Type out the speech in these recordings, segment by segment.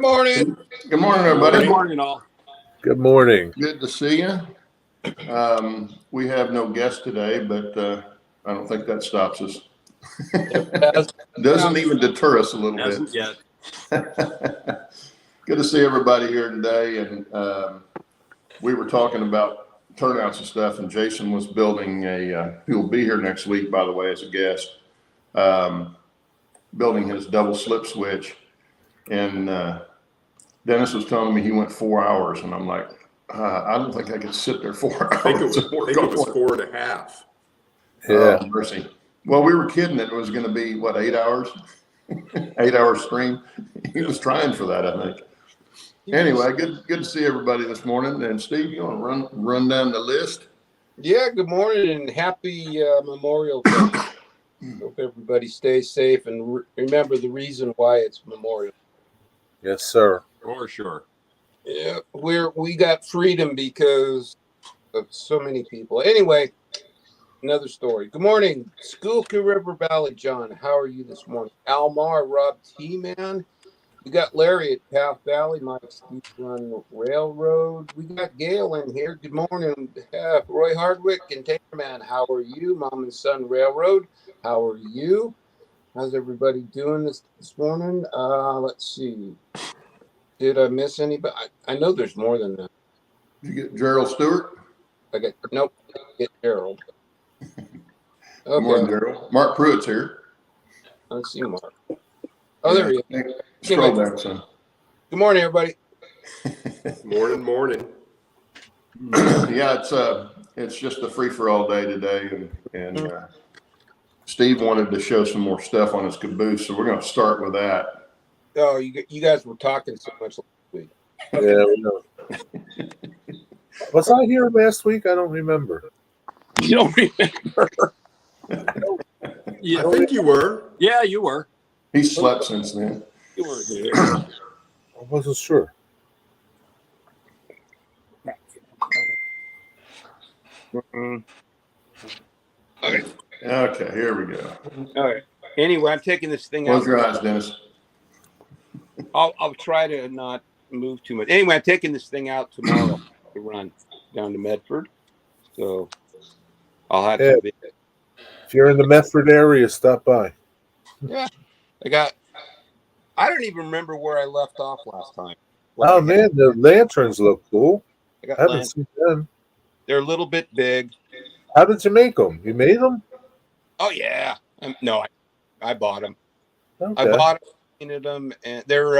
Good morning. Good morning, everybody. Good morning, all. Good morning. Good to see you. We have no guest today, but I don't think that stops us. Doesn't even deter us a little Hasn't bit. yet. Good to see everybody here today. And we were talking about turnouts and stuff, and Jason was building he will be here next week, by the way, as a guest, building his double slip switch. And Dennis was telling me he went 4 hours, and I'm like, I don't think I could sit there 4 hours. I think it was 4.5. Yeah. Oh, mercy. Well, we were kidding that it was going to be, what, 8 hours? 8 hour stream. He was trying for that, I think. Anyway, good to see everybody this morning. And Steve, you want to run down the list? Yeah, good morning and happy Memorial Day. Hope everybody stays safe and remember the reason why it's Memorial. Yes, sir. For sure. Yeah, we got freedom because of so many people. Anyway, another story. Good morning, Schuylkill River Valley, John. How are you this morning? Almar, Rob T, man. We got Larry at Path Valley, Mike Steve on Railroad. We got Gail in here. Good morning. Roy Hardwick and Taterman. How are you? Mom and Son Railroad. How are you? How's everybody doing this morning? Let's see. Did I miss anybody? I know there's more than that. Did you get Gerald Stewart? Nope. Get Gerald. Okay. Good morning, Gerald. Mark Pruitt's here. Let's see Mark. Oh, there he is. Scroll back, son. Good morning, everybody. Morning. Yeah, it's just a free for all day today, and Steve wanted to show some more stuff on his caboose, so we're going to start with that. Oh, you guys were talking so much last week. Yeah, we know. Was I here last week? I don't remember. You don't remember? I think you were. Yeah, you were. He slept since then. You were here. I wasn't sure. Okay, here we go. All right. Anyway, I'm taking this thing Close out. your eyes, Dennis. I'll try to not move too much. Anyway, I'm taking this thing out tomorrow to run down to Medford. So I'll have to be. If you're in the Medford area, stop by. Yeah. I don't even remember where I left off last time. Oh, man, the lanterns look cool. I I haven't seen them. They're a little bit big. How did you make them? You made them? Oh, yeah. No, I bought them. Okay. I bought them, painted them, and they're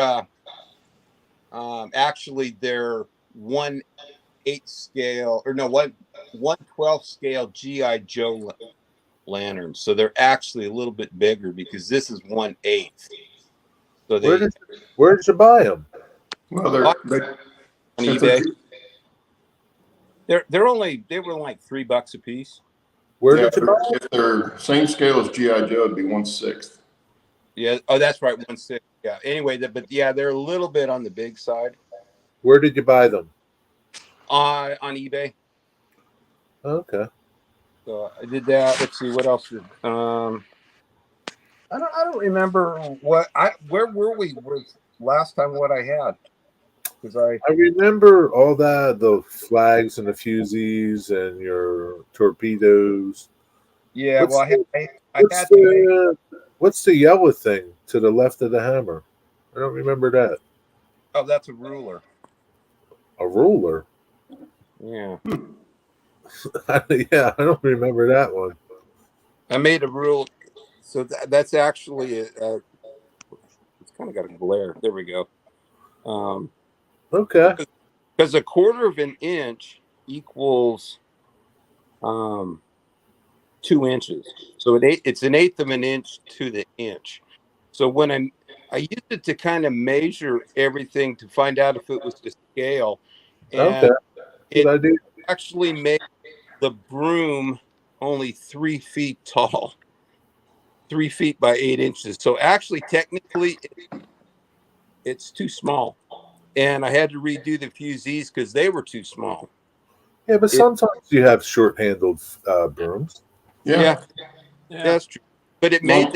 actually they're 1/8 scale, or no, 1/12 scale GI Joe lanterns. So they're actually a little bit bigger because this is 1/8. So where did you buy them? Well, they're on eBay. They were like $3 a piece. Where did you buy them? if they're same scale as GI Joe, it'd be 1/6. Yeah. Oh, that's right. 1/6. Yeah. Anyway, they're a little bit on the big side. Where did you buy them? On eBay. Okay. So I did that. Let's see what else. I don't remember where were we with last time what I had, because I remember all the flags and the fusees and your torpedoes. Yeah. What's the yellow thing to the left of the hammer? I don't remember that. Oh, that's a ruler. A ruler? Yeah. Yeah, I don't remember that one. I made a rule. So that's actually it's kind of got a glare. There we go. Okay. Because 1/4 of an inch equals 2 inches. So it's 1/8 of an inch to the inch. So when I used it to kind of measure everything to find out if it was to scale. And okay. Good idea. Actually made the broom only 3 feet tall. 3 feet by 8 inches. So actually, technically, it's too small. And I had to redo the fusees because they were too small. Yeah, but sometimes you have short-handled brooms. Yeah, that's true. But it made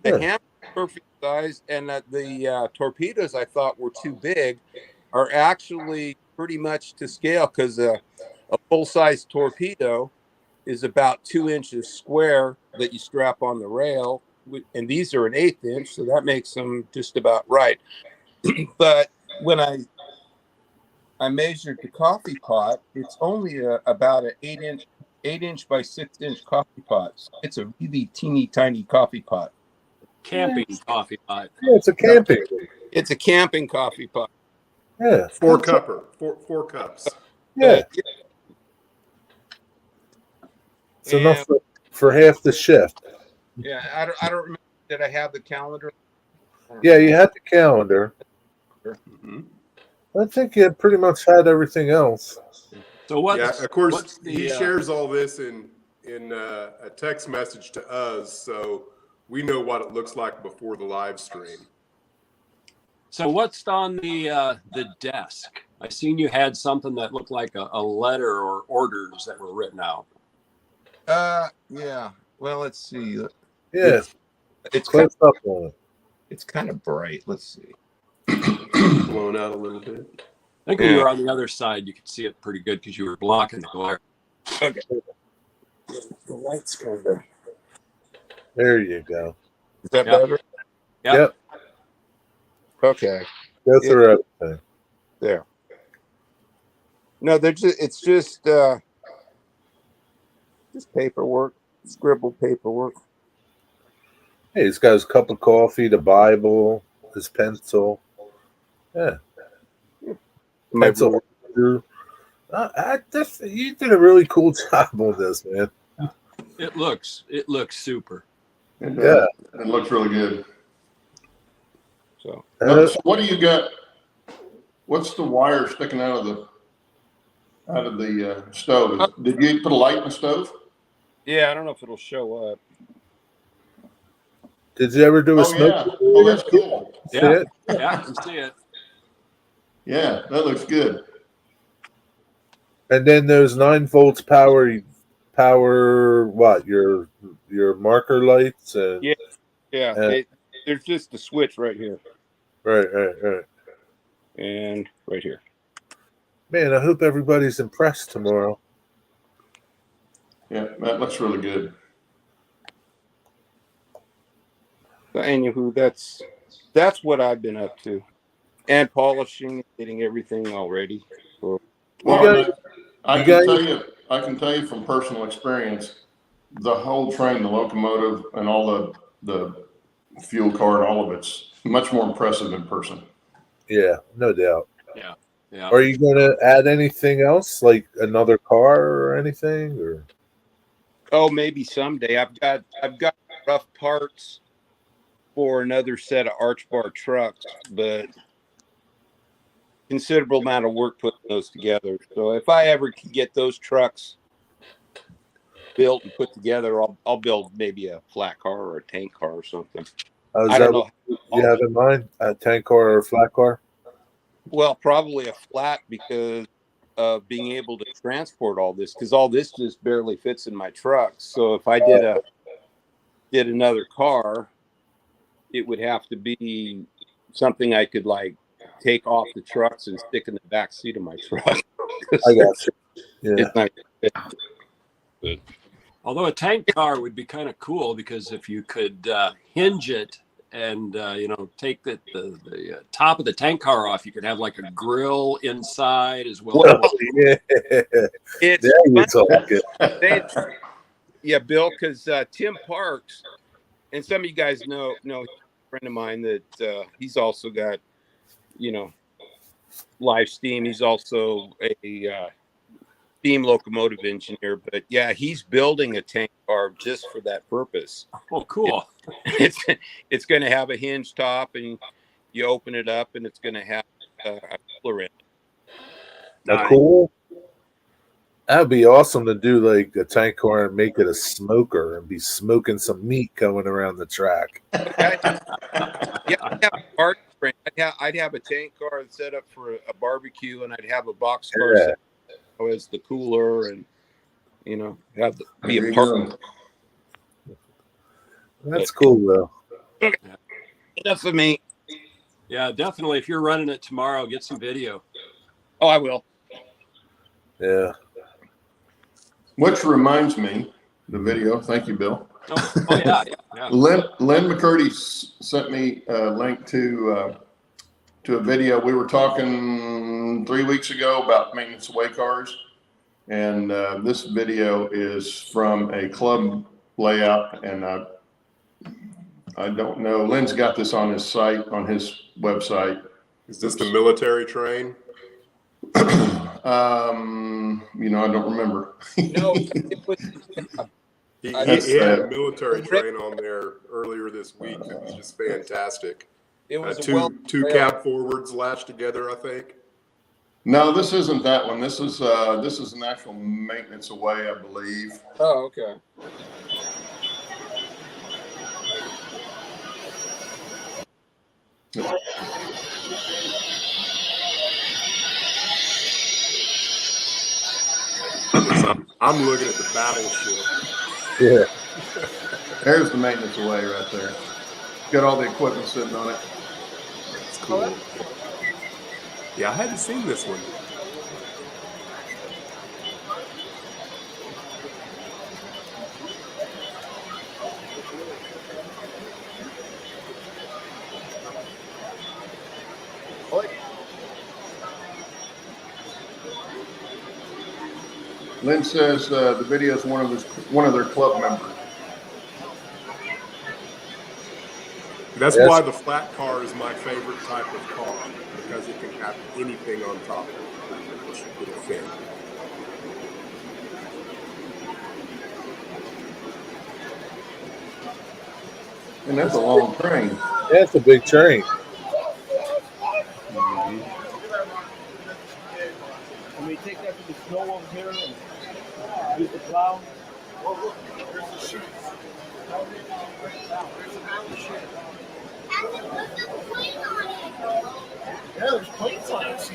the hammer perfect size, and the torpedoes I thought were too big are actually pretty much to scale, because a full-size torpedo is about 2 inches square that you strap on the rail, and these are an 1/8 inch, so that makes them just about right. But when I measured the coffee pot, it's only about an 8 inch by 6 inch coffee pot. So it's a really teeny tiny coffee pot. Camping coffee pot. Yeah, it's a camping. It's a camping coffee pot. Yeah. Four four cups. Yeah. It's And, enough for half the shift. yeah, I don't remember. Did I have the calendar? Yeah, you had the calendar. Mhm. I think you pretty much had everything else. So what's Yeah, of course, what's he shares all this in a text message to us, so we know what it looks like before the live stream. So what's on the desk? I seen you had something that looked like a letter or orders that were written out. Yeah. Well, let's see. Yeah, It's close up on it. it's kind of bright. Let's see. Blown out a little bit. I think when you were on the other side, you could see it pretty good because you were blocking the glare. Okay. The light's kind of. There you go. Is that Yeah. better? Yeah. Yep. Okay. Go through everything. There. No, it's just paperwork, scribbled paperwork. Hey, he's got his cup of coffee, the Bible, his pencil. Yeah. My Pencil. You did a really cool job on this, man. It looks super. Yeah, it looks really good. So So what do you got? What's the wire sticking out of the stove? Did you put a light in the stove? yeah, I don't know if it'll show up. Did you ever do a Oh smoke? yeah. Oh, that's cool. See Yeah. it? Yeah, I can see it. Yeah, that looks good. And then those 9 volts power what? Your marker lights and Yeah. Yeah, there's just a switch right here right. and right here. Man, I hope everybody's impressed tomorrow. Yeah, that looks really good. So anywho, that's what I've been up to, and polishing, getting everything all ready. So, Well, You I guys- can tell you from personal experience, the whole train, the locomotive, and all the fuel car and all of it's much more impressive in person. Yeah, no doubt. Yeah. Are you going to add anything else, like another car or anything? Or oh, maybe someday. I've got rough parts for another set of arch bar trucks, but considerable amount of work putting those together. So if I ever can get those trucks built and put together, I'll build maybe a flat car or a tank car or something. is I don't that know. what you have in mind? A tank car or a flat car? Well, probably a flat, because of being able to transport all this, because all this just barely fits in my truck. So if I did another car, it would have to be something I could like take off the trucks and stick in the back seat of my truck. I got you. Yeah. It's not. Although a tank car would be kind of cool, because if you could hinge it and take the top of the tank car off, you could have like a grill inside as well. Well, yeah. It's There you talk. yeah, Bill, because Tim Parks, and some of you guys know a friend of mine that he's also got, live steam. He's also a steam locomotive engineer, but yeah, he's building a tank car just for that purpose. Oh, cool. It's going to have a hinge top, and you open it up, and it's going to have a cooler in it. Now, cool. That'd be awesome to do like a tank car and make it a smoker and be smoking some meat going around the track. Yeah, I'd have a party frame. I'd have a tank car set up for a barbecue, and I'd have a BoxCar set up as the cooler, and have be a part. That's cool though. Enough of me. Yeah, definitely. If you're running it tomorrow, get some video. Oh, I will. Yeah. Which reminds me, the video. Thank you, Bill. Oh yeah, yeah. Lynn McCurdy sent me a link to a video. We were talking 3 weeks ago about maintenance away cars, and this video is from a club layout. And I don't know. Lynn's got this on his site, on his website. Is this the military train? I don't remember. No, it was, He That's, had a military train on there earlier this week. It was just fantastic. it was a Two cab forwards lashed together, I think. No, this isn't that one. This is an actual maintenance away, I believe. Oh, okay. I'm looking at the battleship. Yeah. There's the maintenance away right there. Got all the equipment sitting on it. It's cool. Yeah, I hadn't seen this one. Lynn says the video is one of their club members. That's Yes. why the flat car is my favorite type of car, because it can have anything on top of it. It'll fit. And that's a long train. That's a big train. Can we take that to the snow over here and use the plow? There's the chute. Yeah, there's plates on it.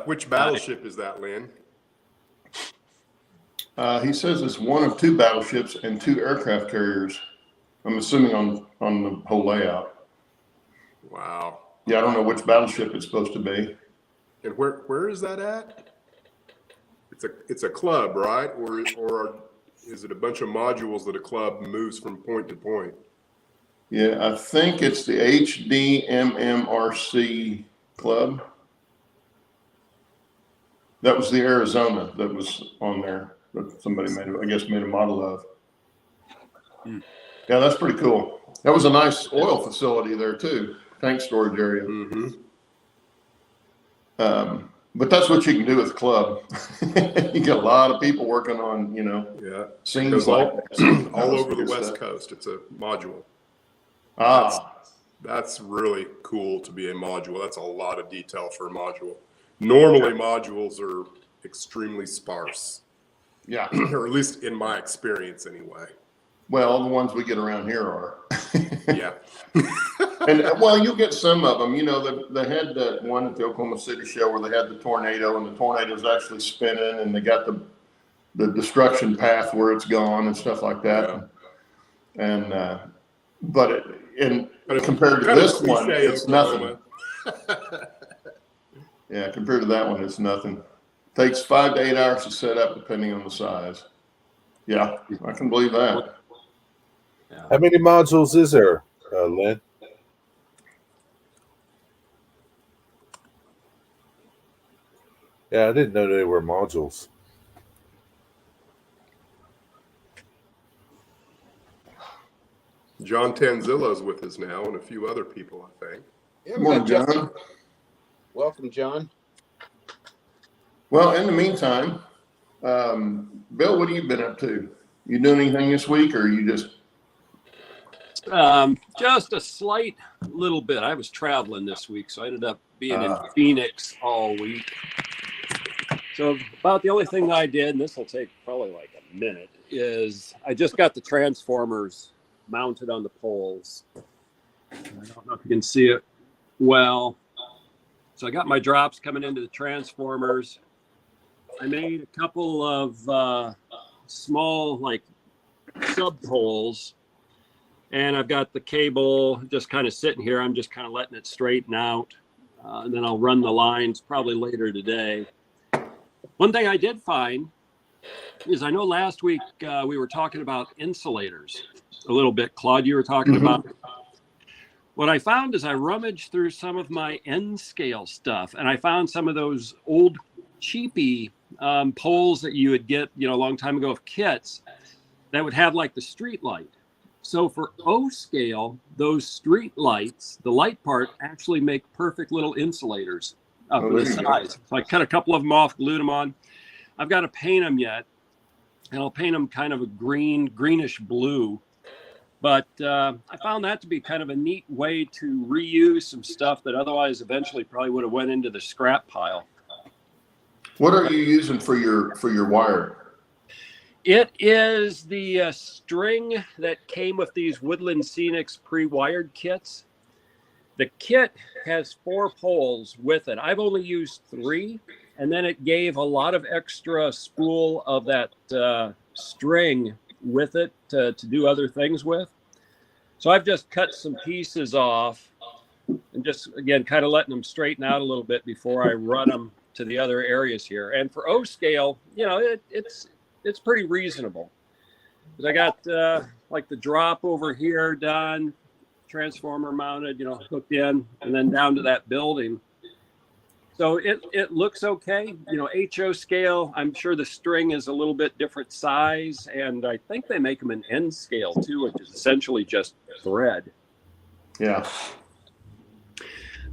Which battleship is that, Lynn? He says it's one of two battleships and two aircraft carriers. I'm assuming on the whole layout. Wow. Yeah, I don't know which battleship it's supposed to be. And where is that at? It's a club, right? Or is it a bunch of modules that a club moves from point to point? Yeah, I think it's the HDMMRC club. That was the Arizona that was on there that somebody made a model of. Yeah, that's pretty cool. That was a nice oil facility there too, tank storage area. Mm-hmm. But that's what you can do with the club. You get a lot of people working on, Yeah. scenes Goes like all over the good West stuff. Coast. It's a module. Ah, That's really cool to be a module. That's a lot of detail for a module. Normally, modules are extremely sparse, yeah. or at least in my experience, anyway. Well, the ones we get around here are. Yeah. And well, you get some of them. They had that one at the Oklahoma City show where they had the tornado, and the tornado's actually spinning, and they got the destruction path where it's gone and stuff like that. Yeah. But compared to kind of this one, cliche it's nothing. Oklahoma. Yeah, compared to that one, it's nothing. Takes 5 to 8 hours to set up, depending on the size. Yeah, I can believe that. How many modules is there, Lynn? Yeah, I didn't know they were modules. John Tanzillo's with us now, and a few other people, I think. Yeah, Good morning, Jeff. John. Welcome, John. Well, in the meantime, Bill, what have you been up to? You doing anything this week, or you just? Just a slight little bit. I was traveling this week, so I ended up being in Phoenix all week. So about the only thing I did, and this will take probably like a minute, is I just got the transformers mounted on the poles. I don't know if you can see it well. So I got my drops coming into the transformers. I made a couple of small like sub poles And I've got the cable just kind of sitting here. I'm just kind of letting it straighten out. And then I'll run the lines probably later today. One thing I did find is I know last week we were talking about insulators a little bit. Claude, you were talking about. What I found is I rummaged through some of my N scale stuff, and I found some of those old cheapy poles that you would get, a long time ago of kits that would have like the street light. So for O scale, those street lights, the light part actually make perfect little insulators for the size. So I cut a couple of them off, glued them on. I've got to paint them yet, and I'll paint them kind of a greenish blue. But I found that to be kind of a neat way to reuse some stuff that otherwise eventually probably would have went into the scrap pile. What are you using for your wire? It is the string that came with these Woodland Scenics pre-wired kits. The kit has 4 poles with it. I've only used 3, and then it gave a lot of extra spool of that string with it to do other things with. So I've just cut some pieces off and just, again, kind of letting them straighten out a little bit before I run them to the other areas here. And for O scale, it's pretty reasonable. But I got like the drop over here done, transformer mounted, hooked in, and then down to that building. So it looks okay. HO scale, I'm sure the string is a little bit different size, and I think they make them in N scale too, which is essentially just thread. Yeah.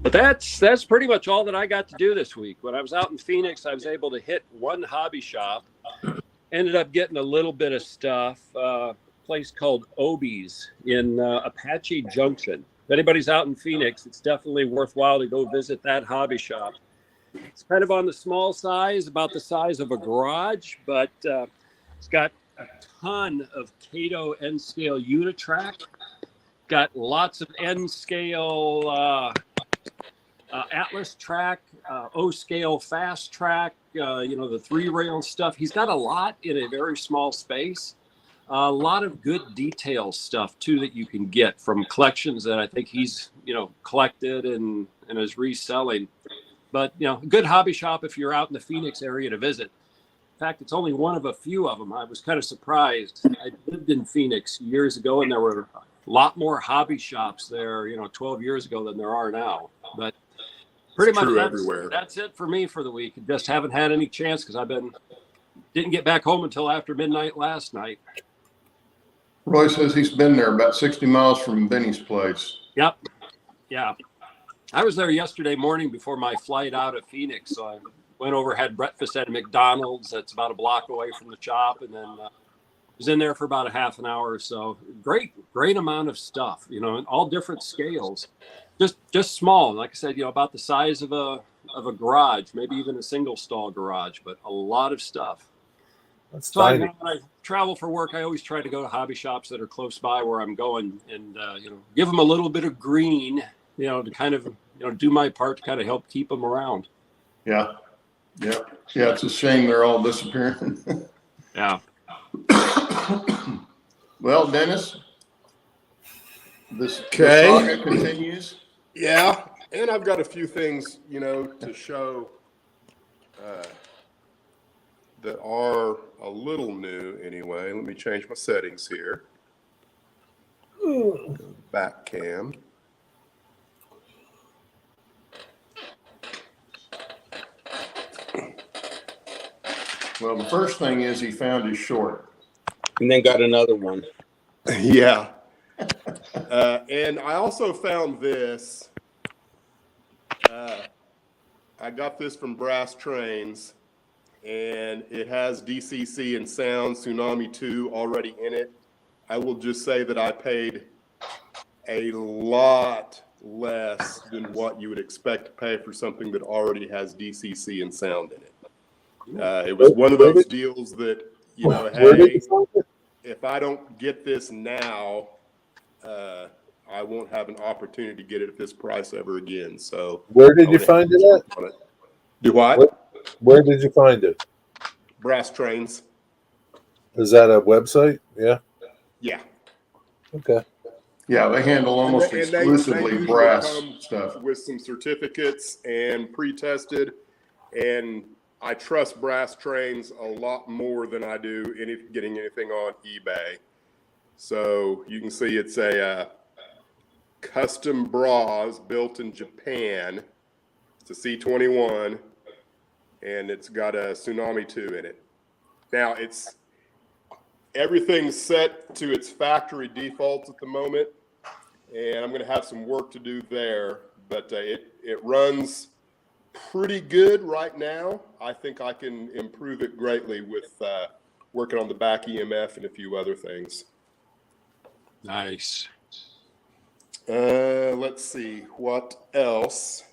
But that's pretty much all that I got to do this week. When I was out in Phoenix, I was able to hit one hobby shop. Ended up getting a little bit of stuff. A place called Obie's in Apache Junction. If anybody's out in Phoenix, it's definitely worthwhile to go visit that hobby shop. It's kind of on the small size, about the size of a garage, but it's got a ton of Kato N-scale Unitrack. Got lots of N-scale Atlas track, O-scale fast track, the 3-rail stuff. He's got a lot in a very small space. A lot of good detail stuff too that you can get from collections that I think he's collected and is reselling. But good hobby shop if you're out in the Phoenix area to visit. In fact, it's only one of a few of them. I was kind of surprised. I lived in Phoenix years ago, and there were a lot more hobby shops there 12 years ago than there are now. But pretty much that's it for me for the week. Just haven't had any chance because didn't get back home until after midnight last night. Roy says he's been there about 60 miles from Benny's place. Yep. Yeah. I was there yesterday morning before my flight out of Phoenix. So I went over, had breakfast at a McDonald's that's about a block away from the shop, and then was in there for about a half an hour or so. Great amount of stuff, in all different scales. Just small. Like I said, about the size of a garage, maybe even a single stall garage, but a lot of stuff. That's so when I travel for work, I always try to go to hobby shops that are close by where I'm going, and give them a little bit of green, to kind of do my part to kind of help keep them around. Yeah. It's a shame they're all disappearing. Yeah. Well, Dennis, this saga continues. Yeah, and I've got a few things, to show that are a little new anyway. Let me change my settings here. Back cam. Well, the first thing is he found his short. And then got another one. Yeah. And I also found this. I got this from Brass Trains, and it has DCC and Sound Tsunami 2 already in it. I will just say that I paid a lot less than what you would expect to pay for something that already has DCC and Sound in it. It was one of those deals that, hey, if I don't get this now, I won't have an opportunity to get it at this price ever again. So where did you find it at? Do what? Where did you find it? Brass Trains. Is that a website? Yeah. Yeah. Okay. Yeah, they handle almost And exclusively usually brass come stuff. with some certificates and pre-tested. And I trust brass trains a lot more than I do getting anything on eBay. So you can see it's a custom bras built in Japan. It's a C21, and it's got a Tsunami 2 in it. Now everything's set to its factory defaults at the moment, and I'm going to have some work to do there, but it runs pretty good right now. I think I can improve it greatly with working on the back EMF and a few other things. Nice. Let's see what else.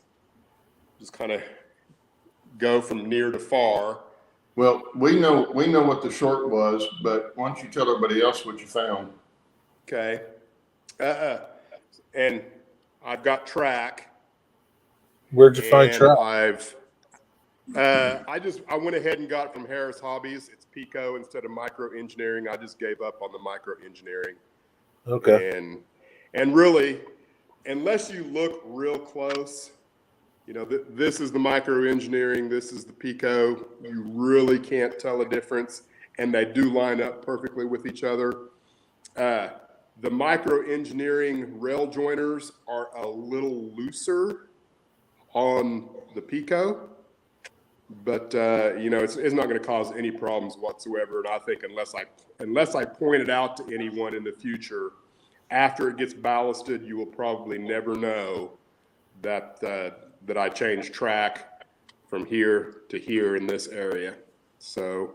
Just kind of go from near to far. Well, we know what the short was, but why don't you tell everybody else what you found? Okay. And I've got track. Where'd you find And track? I went ahead and got it from Harris Hobbies. It's Pico instead of micro engineering. I just gave up on the micro engineering. Okay. And really, unless you look real close, this is the micro engineering, this is the Pico. You really can't tell a difference, and they do line up perfectly with each other. The micro engineering rail joiners are a little looser on the Pico, but it's not going to cause any problems whatsoever. And I think unless I point it out to anyone in the future, after it gets ballasted, you will probably never know that I changed track from here to here in this area. So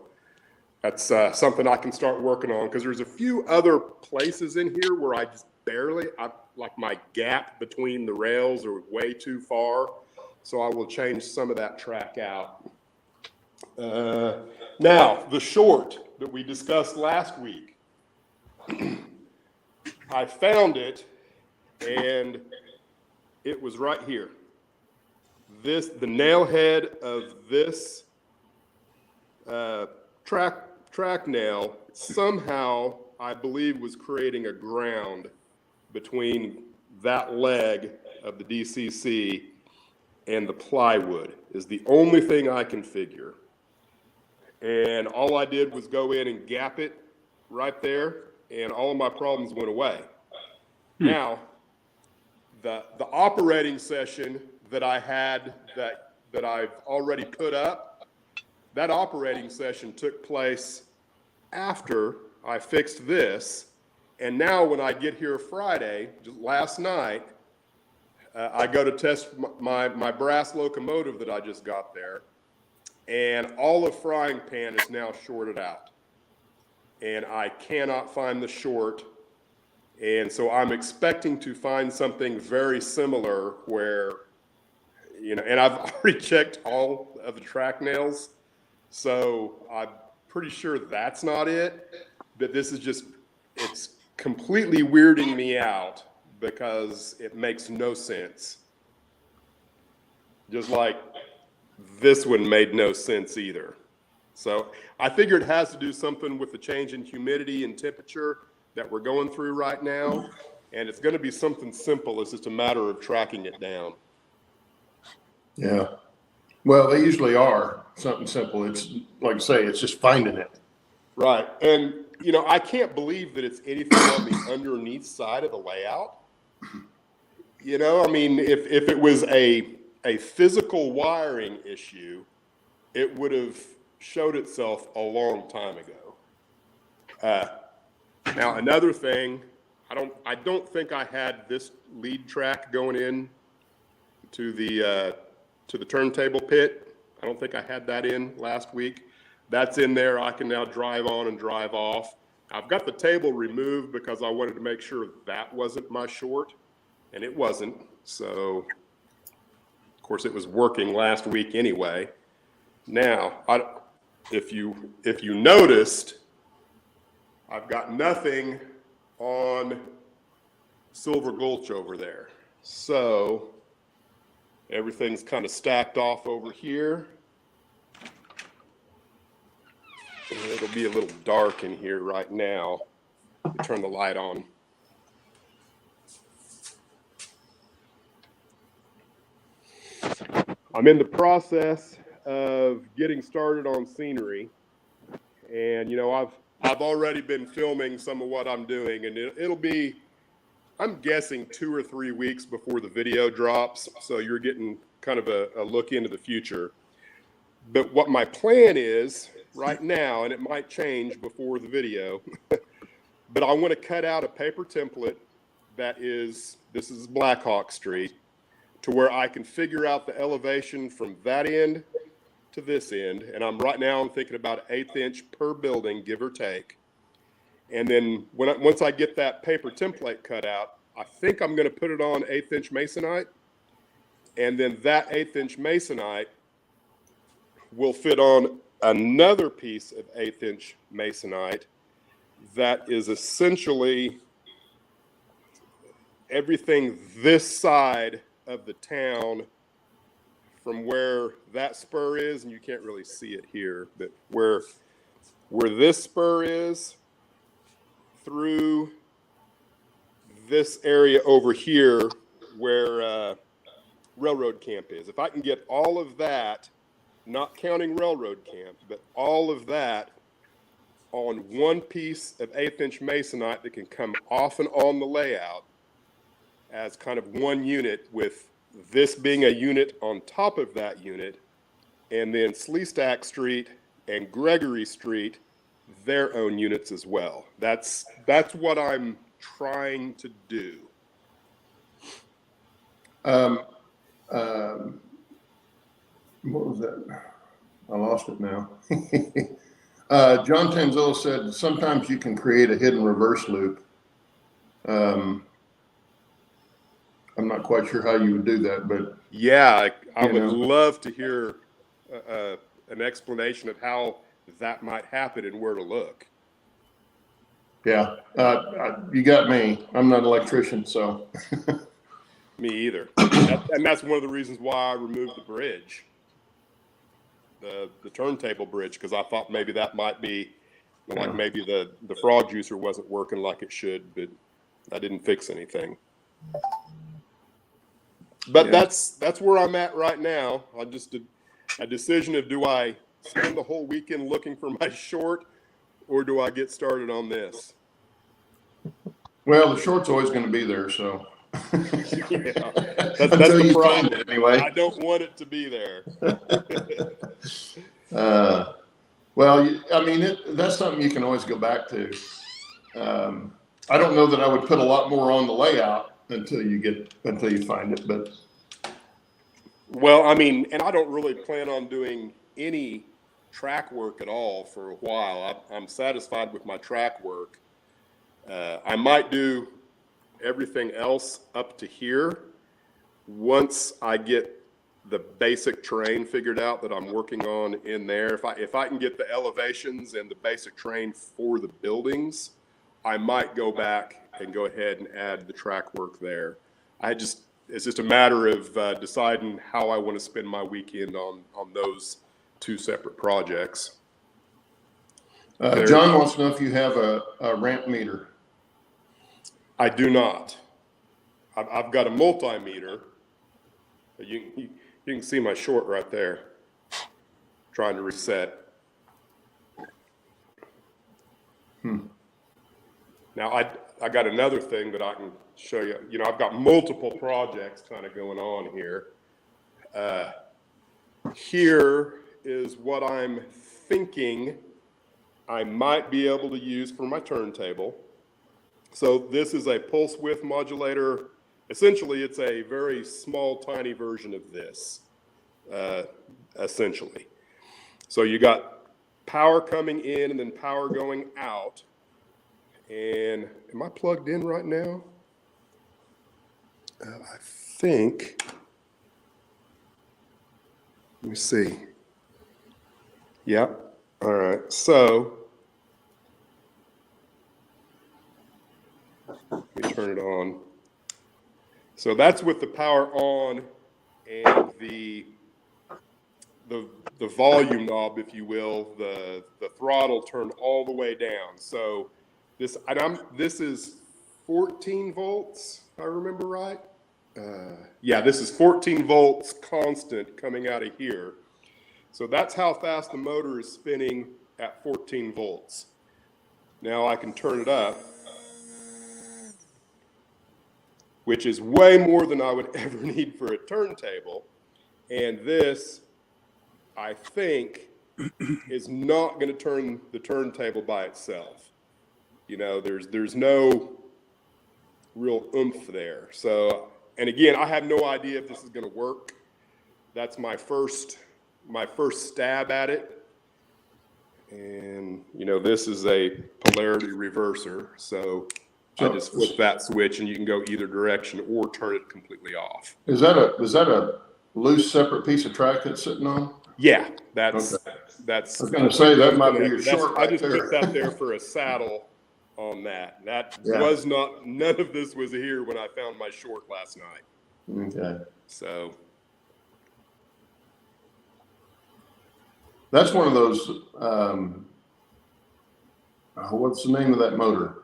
that's something I can start working on, because there's a few other places in here where I just like my gap between the rails are way too far. So I will change some of that track out. Now, the short that we discussed last week, I found it, and it was right here. The nail head of this track nail somehow, I believe, was creating a ground between that leg of the DCC and the plywood is the only thing I can figure. And all I did was go in and gap it right there, and all of my problems went away. Now, the operating session that I had that I've already put up, that operating session took place after I fixed this. And now when I get here Friday, just last night, I go to test my brass locomotive that I just got there, and all of frying pan is now shorted out. And I cannot find the short. And so I'm expecting to find something very similar where, and I've already checked all of the track nails. So I'm pretty sure that's not it. But this is it's completely weirding me out because it makes no sense. Just like this one made no sense either. So I figure it has to do something with the change in humidity and temperature that we're going through right now. And it's going to be something simple. It's just a matter of tracking it down. Yeah. Well, they usually are something simple. It's like I say, it's just finding it. Right. And, I can't believe that it's anything on the underneath side of the layout. If it was a physical wiring issue, it would have showed itself a long time ago. Now, another thing, I don't think I had this lead track going in to the turntable pit. I don't think I had that in last week. That's in there. I can now drive on and drive off. I've got the table removed because I wanted to make sure that wasn't my short, and it wasn't. So, of course, it was working last week anyway. Now, if you noticed, I've got nothing on Silver Gulch over there. So everything's kind of stacked off over here. And it'll be a little dark in here right now. Let me turn the light on. I'm in the process of getting started on scenery, and I've already been filming some of what I'm doing, and it'll be, I'm guessing, 2 or 3 weeks before the video drops, so you're getting kind of a look into the future. But what my plan is right now, and it might change before the video, but I want to cut out a paper template this is Black Hawk Street, to where I can figure out the elevation from that end to this end. And I'm thinking about 1/8 inch per building, give or take. And then once I get that paper template cut out, I think I'm going to put it on 1/8 inch masonite. And then that 1/8 inch masonite will fit on another piece of 1/8 inch masonite that is essentially everything this side of the town, from where that spur is, and you can't really see it here, but where this spur is through this area over here where railroad camp is. If I can get all of that, not counting railroad camp, but all of that on one piece of 1/8 inch masonite that can come off and on the layout as kind of one unit, with this being a unit on top of that unit, and then Sleestack Street and Gregory Street, their own units as well. That's what I'm trying to do. What was that? I lost it now. John Tanzillo said sometimes you can create a hidden reverse loop. I'm not quite sure how you would do that, but yeah, I would love to hear an explanation of how that might happen and where to look. Yeah, you got me. I'm not an electrician, so. Me either. And that's one of the reasons why I removed the bridge, the turntable bridge, because I thought maybe that might be like maybe the frog juicer wasn't working like it should, but I didn't fix anything. But that's where I'm at right now. I just did a decision of, do I spend the whole weekend looking for my short, or do I get started on this? Well, the short's always going to be there, so. Yeah, that's the problem. Anyway. I don't want it to be there. Well, I mean, that's something you can always go back to. I don't know that I would put a lot more on the layout until you find it, but. Well, I mean, and I don't really plan on doing any track work at all for a while. I'm satisfied with my track work. I might do everything else up to here once I get the basic terrain figured out that I'm working on in there. If I can get the elevations and the basic terrain for the buildings, I might go back and go ahead and add the track work there. It's just a matter of deciding how I want to spend my weekend on those two separate projects. John wants to know if you have a ramp meter. I do not. I've got a multimeter. You can see my short right there. Trying to reset. Now I got another thing that I can show you. I've got multiple projects kind of going on here. Here is what I'm thinking I might be able to use for my turntable. So this is a pulse width modulator. Essentially, it's a very small, tiny version of this, essentially. So you got power coming in and then power going out. And am I plugged in right now? I think. Let me see. Yep. All right. So let me turn it on. So that's with the power on and the volume knob, if you will, the throttle turned all the way down. So this is 14 volts, if I remember right. Yeah, this is 14 volts constant coming out of here. So that's how fast the motor is spinning at 14 volts. Now I can turn it up, which is way more than I would ever need for a turntable. And this, I think, is not going to turn the turntable by itself. You know, there's no real oomph there. So, and again, I have no idea if this is going to work. That's my first stab at it. And, you know, this is a polarity reverser. So I just flip that switch and you can go either direction or turn it completely off. Is that a loose separate piece of track that's sitting on? Yeah, that's. Okay. I was going to say that might be your short. I just put that there for a saddle on that. That was not. None of this was here when I found my short last night. Okay. So that's one of those. What's the name of that motor?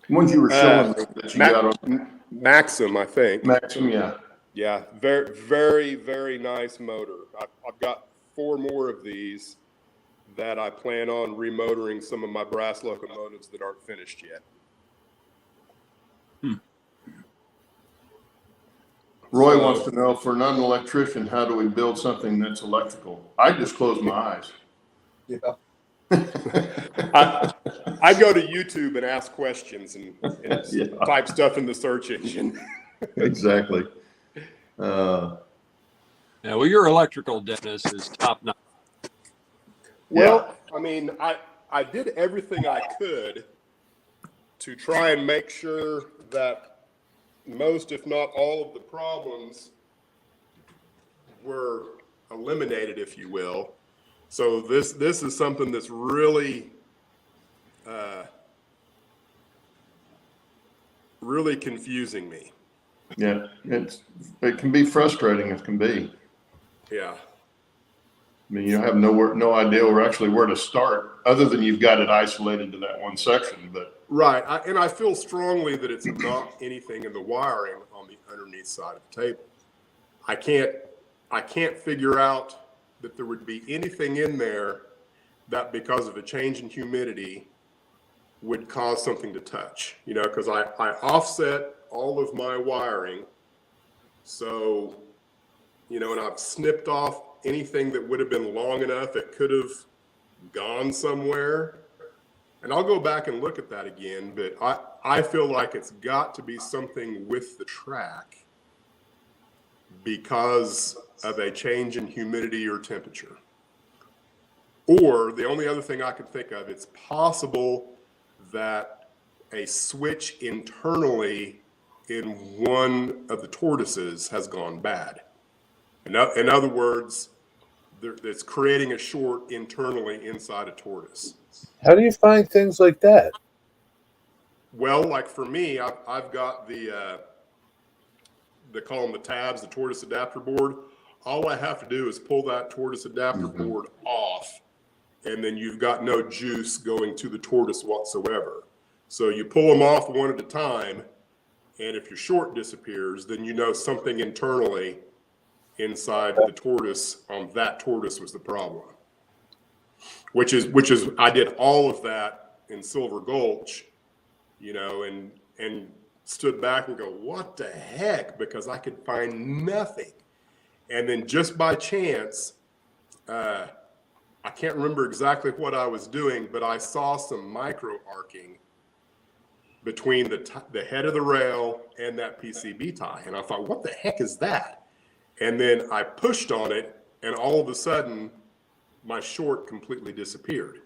The ones you were showing me that you got on Maxim, I think. Maxim, yeah. Yeah, very, very, very nice motor. I've got 4 more of these that I plan on remotoring some of my brass locomotives that aren't finished yet. Roy wants to know, for not an electrician, how do we build something that's electrical? I just close my eyes. Yeah. I go to YouTube and ask questions and type stuff in the search engine. Exactly. Yeah, well, your electrical, Dennis, is top notch. Well, I mean, I did everything I could to try and make sure that most, if not all, of the problems were eliminated, if you will. So this is something that's really, really confusing me. Yeah, it can be frustrating. It can be. Yeah. I mean, you have no idea where to start, other than you've got it isolated to that one section. But right, and I feel strongly that it's not anything in the wiring on the underneath side of the table. I can't figure out that there would be anything in there that, because of a change in humidity, would cause something to touch. You know, because I offset all of my wiring, so, you know, and I've snipped off anything that would have been long enough it could have gone somewhere. And I'll go back and look at that again, but I feel like it's got to be something with the track because of a change in humidity or temperature. Or the only other thing I could think of, it's possible that a switch internally in one of the tortoises has gone bad. In other words, it's creating a short internally inside a tortoise. How do you find things like that? Well, like for me, I've got they call them the tabs, the tortoise adapter board. All I have to do is pull that tortoise adapter board off, and then you've got no juice going to the tortoise whatsoever. So you pull them off one at a time, and if your short disappears, then you know something internally inside the tortoise on that tortoise was the problem. Which is I did all of that in Silver Gulch, you know, and stood back and go, what the heck? Because I could find nothing. And then just by chance, I can't remember exactly what I was doing, but I saw some micro arcing between the head of the rail and that PCB tie. And I thought, what the heck is that? And then I pushed on it, and all of a sudden, my short completely disappeared.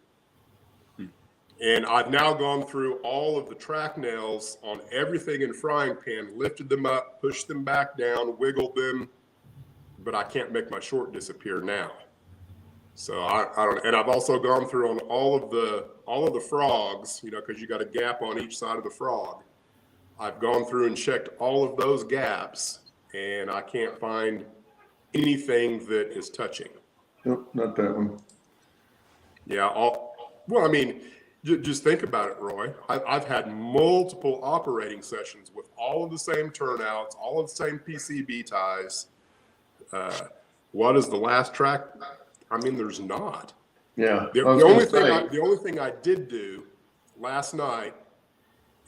And I've now gone through all of the track nails on everything in Frying Pan, lifted them up, pushed them back down, wiggled them, but I can't make my short disappear now. So I don't, and I've also gone through on all of the frogs, you know, because you got a gap on each side of the frog. I've gone through and checked all of those gaps, and I can't find anything that is touching. Nope, not that one. Yeah. Well, I mean, Just think about it, Roy. I've had multiple operating sessions with all of the same turnouts, all of the same PCB ties. What is the last track? I mean, there's not. Yeah. The only thing I did do last night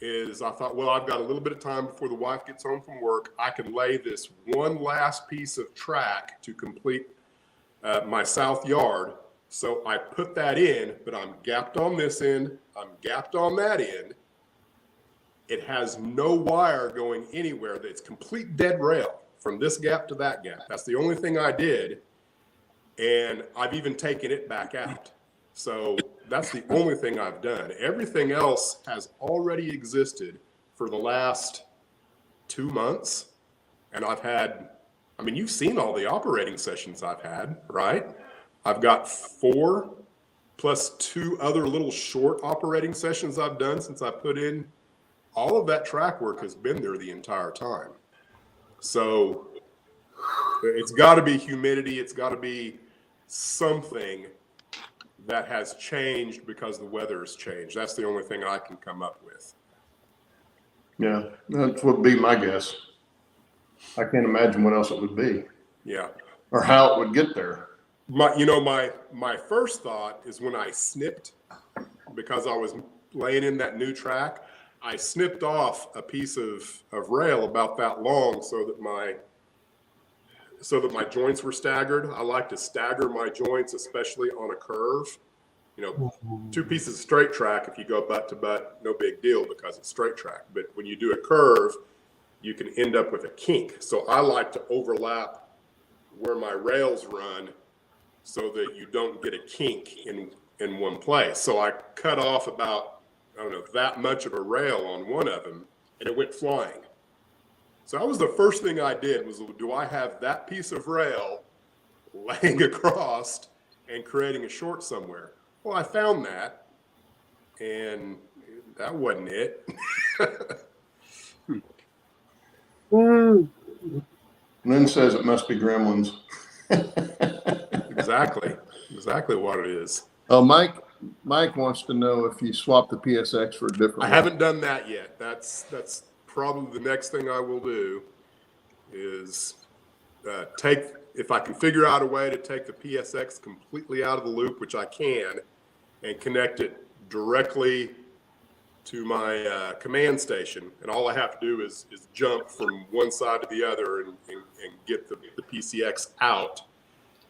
is I thought, well, I've got a little bit of time before the wife gets home from work. I can lay this one last piece of track to complete my south yard. So I put that in, but I'm gapped on this end. I'm gapped on that end. It has no wire going anywhere. It's complete dead rail from this gap to that gap. That's the only thing I did. And I've even taken it back out. So that's the only thing I've done. Everything else has already existed for the last 2 months. And you've seen all the operating sessions I've had, right? I've got 4 plus 2 other little short operating sessions I've done since I put in. All of that track work has been there the entire time. So it's got to be humidity. It's got to be something that has changed because the weather has changed. That's the only thing I can come up with. Yeah, that would be my guess. I can't imagine what else it would be. Yeah. Or how it would get there. My first thought is when I snipped, because I was laying in that new track, I snipped off a piece of rail about that long so that my joints were staggered. I like to stagger my joints, especially on a curve. 2 pieces of straight track, if you go butt to butt, no big deal because it's straight track. But when you do a curve, you can end up with a kink. So I like to overlap where my rails run so that you don't get a kink in one place. So I cut off about, that much of a rail on one of them, and it went flying. So that was the first thing I did was, do I have that piece of rail laying across and creating a short somewhere? Well, I found that, and that wasn't it. Lynn says it must be gremlins. Exactly what it is. Oh, Mike wants to know if you swap the PSX for a different I haven't done that yet. That's probably the next thing I will do is if I can figure out a way to take the PSX completely out of the loop, which I can, and connect it directly to my command station. And all I have to do is jump from one side to the other and get the PCX out.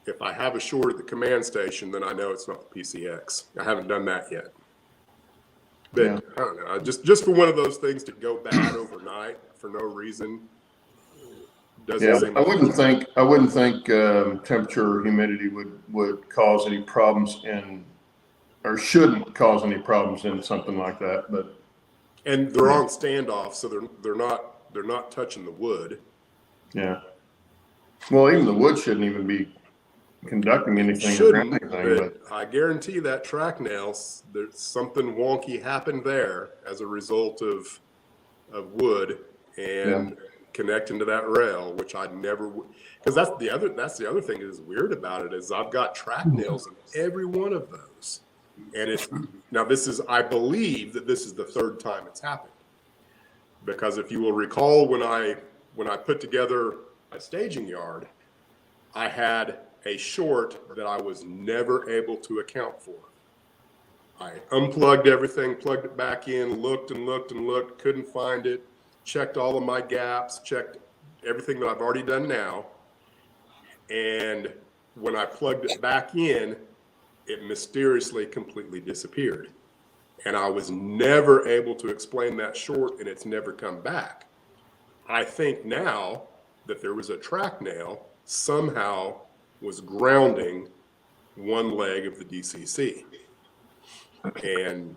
If I have a short at the command station, then I know it's not the PCX. I haven't done that yet. But yeah. I don't know, just for one of those things to go bad overnight for no reason. Doesn't seem I wouldn't think temperature or humidity would cause any problems or shouldn't cause any problems in something like that. And they're on standoff, so they're not touching the wood. Yeah. Well, even the wood shouldn't even be conducting anything. Shouldn't, but I guarantee that track nail, there's something wonky happened there as a result of wood and connecting to that rail, which I never would, because that's the other thing that is weird about it is I've got track nails in every one of those, and I believe that this is the 3rd time it's happened, because if you will recall when I put together a staging yard, I had a short that I was never able to account for. I unplugged everything, plugged it back in, looked and looked and looked, couldn't find it, checked all of my gaps, checked everything that I've already done now. And when I plugged it back in, it mysteriously completely disappeared. And I was never able to explain that short, and it's never come back. I think now that there was a track nail somehow was grounding one leg of the DCC. And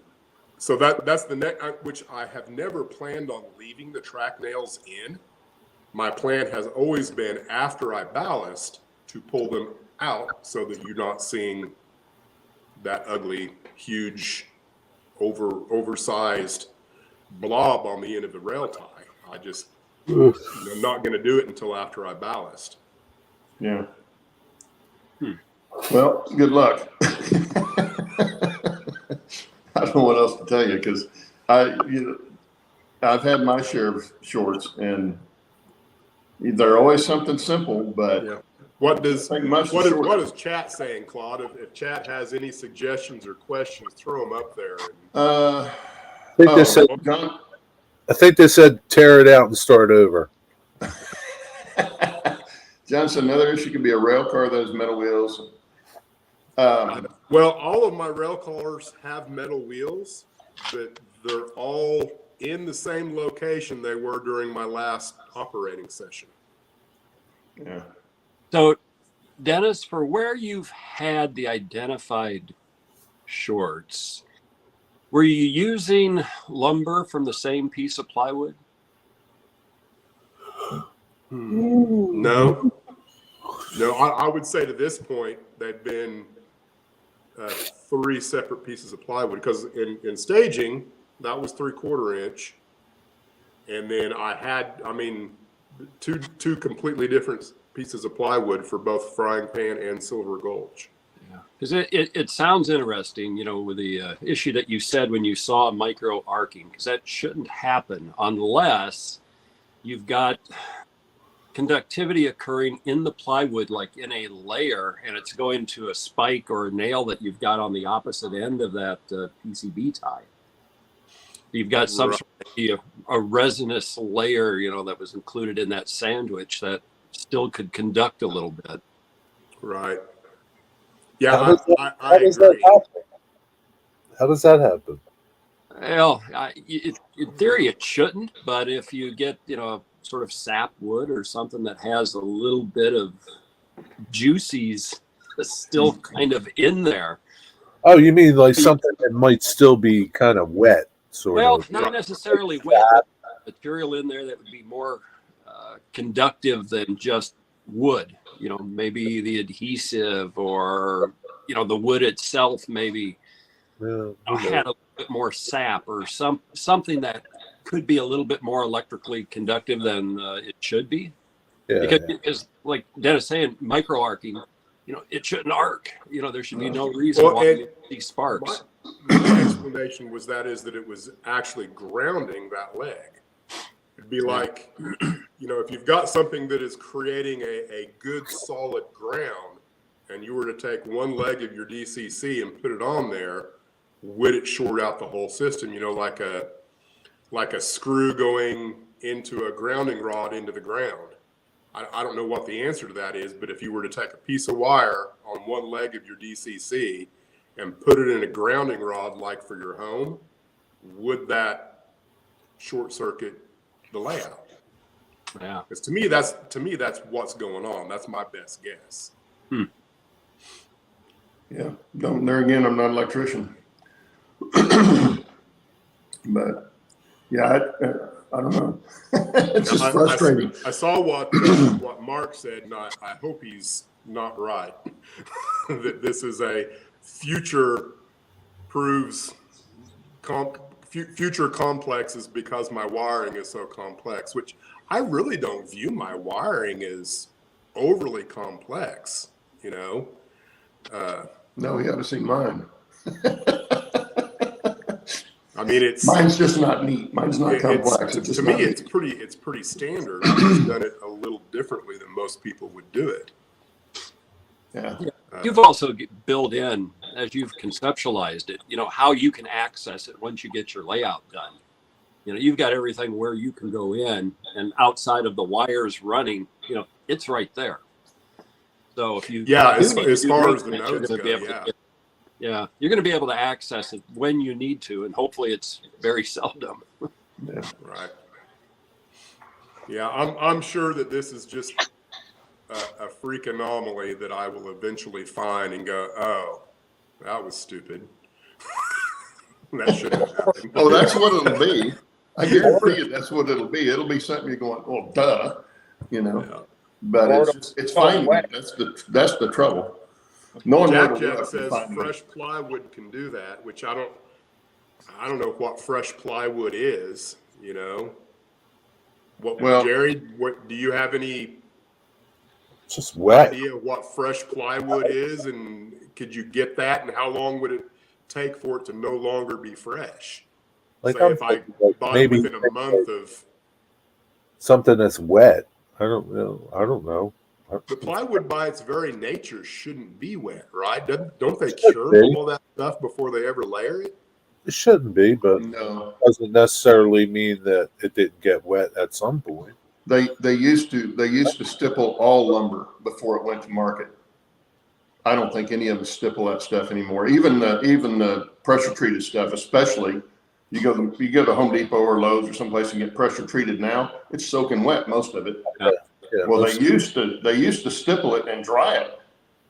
so that's the next, which I have never planned on leaving the track nails in. My plan has always been after I ballast to pull them out so that you're not seeing that ugly, huge, oversized blob on the end of the rail tie. I'm not going to do it until after I ballast. Yeah. Well, good luck. don't know what else to tell you because I've had my share of shorts, and they're always something simple, but Yeah. What I think most of what short- is chat saying, Claude? If chat has any suggestions or questions, throw them up there. I think they said. John, I think they said tear it out and start over. John said another issue could be a rail car, those metal wheels. Well, all of my rail cars have metal wheels, but they're all in the same location they were during my last operating session. Yeah. So, Dennis, for where you've had the identified shorts, were you using lumber from the same piece of plywood? No, I would say to this point they've been 3 separate pieces of plywood because in staging that was 3/4 inch, and then I had two completely different pieces of plywood for both Frying Pan and Silver Gulch. Because it sounds interesting, with the issue that you said when you saw micro arcing, because that shouldn't happen unless you've got conductivity occurring in the plywood, like in a layer, and it's going to a spike or a nail that you've got on the opposite end of that PCB tie. You've got some sort of a resinous layer, that was included in that sandwich that still could conduct a little bit. Right. Yeah, How does that agree. happen? How does that happen? Well, in theory, it shouldn't, but if you get, sort of sap wood or something that has a little bit of juices still kind of in there. Oh, you mean like something that might still be kind of wet, sort of? Not necessarily wet, but material in there that would be more conductive than just wood. Maybe the adhesive or, the wood itself maybe had a bit more sap or something that could be a little bit more electrically conductive than it should be. Because like Dennis saying, micro arcing, it shouldn't arc. There should be no reason why you see sparks. My explanation was that it was actually grounding that leg. It'd be like, if you've got something that is creating a good solid ground and you were to take one leg of your DCC and put it on there, would it short out the whole system? Like a screw going into a grounding rod into the ground. I don't know what the answer to that is, but if you were to take a piece of wire on one leg of your DCC and put it in a grounding rod like for your home, would that short circuit the layout? Yeah. Because to me that's what's going on. That's my best guess. Yeah. There again, I'm not an electrician. But yeah, I don't know. It's just frustrating. I saw what Mark said, and I hope he's not right. That this is a future proves future complexes because my wiring is so complex, which I really don't view my wiring as overly complex, No, you haven't seen mine. Mine's just not neat. Mine's not complex. To me, it's pretty standard. I've just done it a little differently than most people would do it. Yeah. You've also built in, as you've conceptualized it, how you can access it once you get your layout done. You've got everything where you can go in, and outside of the wires running, it's right there. So if you as far as the nodes go, you're going to be able to access it when you need to, and hopefully it's very seldom. Yeah. Right. Yeah, I'm sure that this is just a freak anomaly that I will eventually find and go, oh, that was stupid. That shouldn't have happened. Oh, that's what it'll be. I guarantee you that's what it'll be. It'll be something you're going, well, duh, Yeah. But it's fine. That's the trouble. Jack says fresh plywood can do that, which I don't know what fresh plywood is, Jerry, do you have any just wet idea what fresh plywood is, and could you get that, and how long would it take for it to no longer be fresh? Like Say I'm if I thinking, like, bought it maybe within a month of. something that's wet. I don't know. I don't know. The plywood by its very nature shouldn't be wet, right? Don't they Should cure be. all that stuff before they ever layer it? It shouldn't be, but No, doesn't necessarily mean that it didn't get wet at some point. they used to stipple all lumber before it went to market. I don't think any of them stipple that stuff anymore. Even the pressure treated stuff, especially you go to Home Depot or Lowe's or someplace and get pressure treated now, it's soaking wet, most of it. Yeah, Well, they used to stipple it and dry it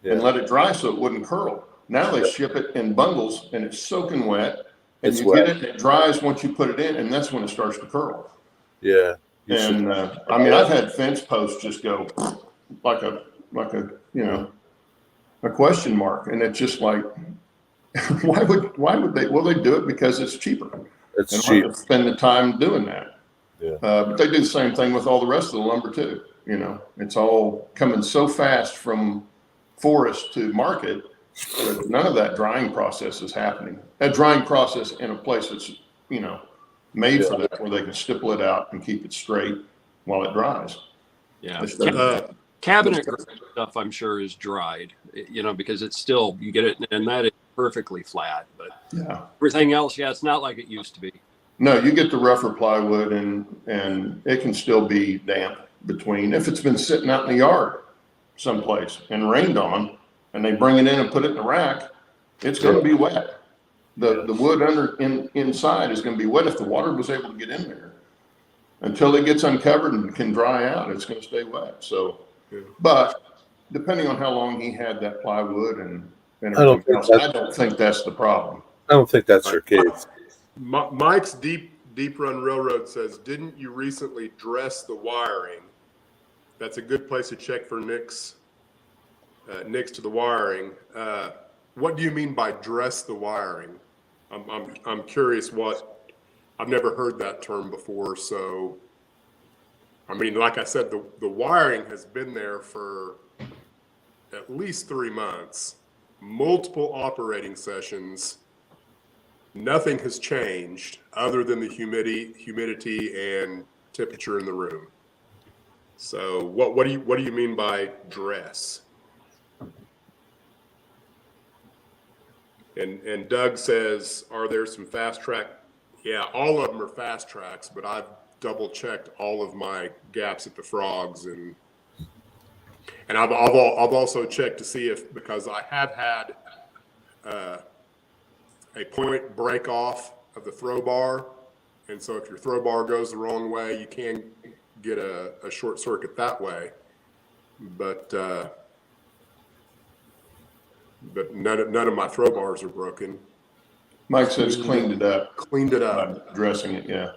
and yeah, let it dry so it wouldn't curl. Now they ship it in bundles and it's soaking wet, and It's you wet. get it and it dries once you put it in, and that's when it starts to curl. yeah. You should. And I mean, I've had fence posts just go like a a question mark, and it's just like, why would they? Well, they do it because it's cheaper. It's And cheap. want to spend the time doing that. Yeah. But they do the same thing with all the rest of the lumber too. You know, it's all coming so fast from forest to market that none of that drying process is happening. That drying process in a place that's, made for that, where they can stipple it out and keep it straight while it dries. Yeah. It's the- Cabinet stuff, I'm sure, is dried, because it's still, you get it, and that is perfectly flat. But yeah. everything else, it's not like it used to be. No, you get the rougher plywood and it can still be damp between. If it's been sitting out in the yard someplace and rained on, and they bring it in and put it in the rack, it's going to be wet. The wood inside is going to be wet if the water was able to get in there. Until it gets uncovered and can dry out, it's going to stay wet. So, but depending on how long he had that plywood and everything else, I don't think that's the problem. I don't think that's your case. Mike's Deep Run Railroad says, didn't you recently dress the wiring? That's a good place to check for nicks to the wiring. What do you mean by dress the wiring? I'm curious I've never heard that term before. So, I mean, like I said, the wiring has been there for at least 3 months, multiple operating sessions. Nothing has changed other than the humidity and temperature in the room. So what do you mean by dress? And Doug says, are there some fast track? Yeah, all of them are fast tracks, but I've double checked all of my gaps at the frogs, and I've also checked to see because I have had a point break off of the throw bar, and so if your throw bar goes the wrong way, you can get a short circuit that way. But none of my throw bars are broken. Mike says cleaned it up. Cleaned it up. Dressing it, yeah.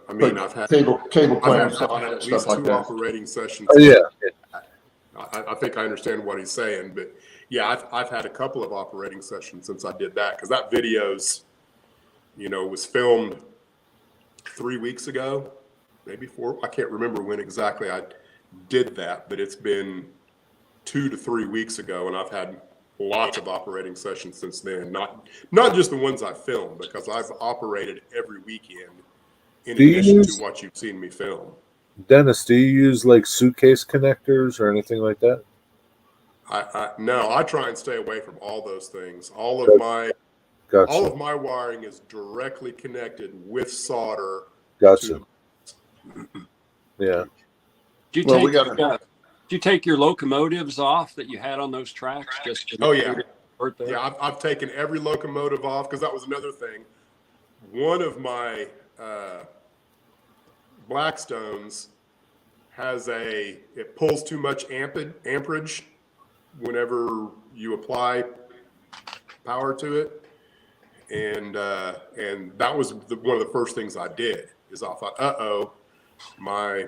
I mean, I've had cable clamps at on it, least stuff like 2 that. operating sessions. Oh, yeah. I think I understand what he's saying, but yeah, I've had a couple of operating sessions since I did that, because that video's, was filmed 3 weeks ago, maybe 4. I can't remember when exactly I did that, but it's been 2 to 3 weeks ago, and I've had lots of operating sessions since then. Not just the ones I filmed, because I've operated every weekend in addition to what you've seen me film. Dennis, do you use like suitcase connectors or anything like that? No, I try and stay away from all those things. All of my wiring is directly connected with solder. Gotcha. Yeah. Did you take your locomotives off that you had on those tracks? Yeah, I've taken every locomotive off, because that was another thing. One of my Blackstones it pulls too much amperage whenever you apply power to it, and that was one of the first things I did. Is I thought, my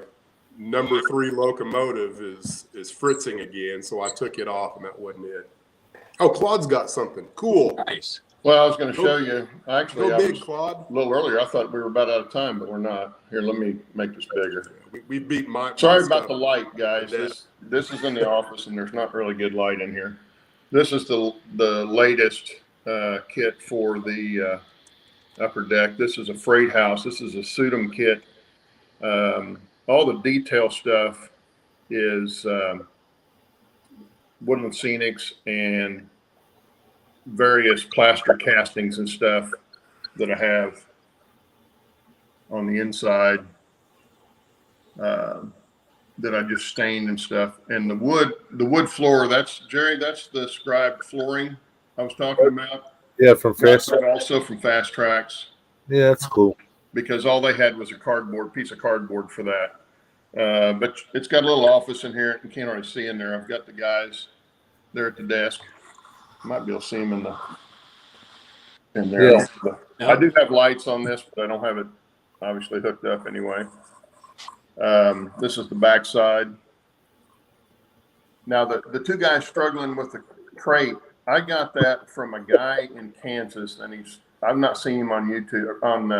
number 3 locomotive is fritzing again, so I took it off, and that wasn't it. Oh, Claude's got something cool. Nice. Well, I was going to show you. Actually, Go I big, was Claude. a little earlier. I thought we were about out of time, but we're not. Here, let me make this bigger. We beat my. Sorry my about stuff. the light, guys. This is in the office, and there's not really good light in here. This is the latest kit for the upper deck. This is a freight house. This is a Sudum kit. All the detail stuff is Woodland Scenics and various plaster castings and stuff that I have on the inside that I just stained and stuff. And the wood floor, that's the scribed flooring I was talking about. Yeah, from Fast. Also from Fast Tracks. Yeah, that's cool. Because all they had was a piece of cardboard for that. But it's got a little office in here. You can't already see in there. I've got the guys there at the desk. Might be able to see them in there. Yeah. I do have lights on this, but I don't have it obviously hooked up anyway. This is the backside. Now the two guys struggling with the crate, I got that from a guy in Kansas, and I've not seen him on YouTube on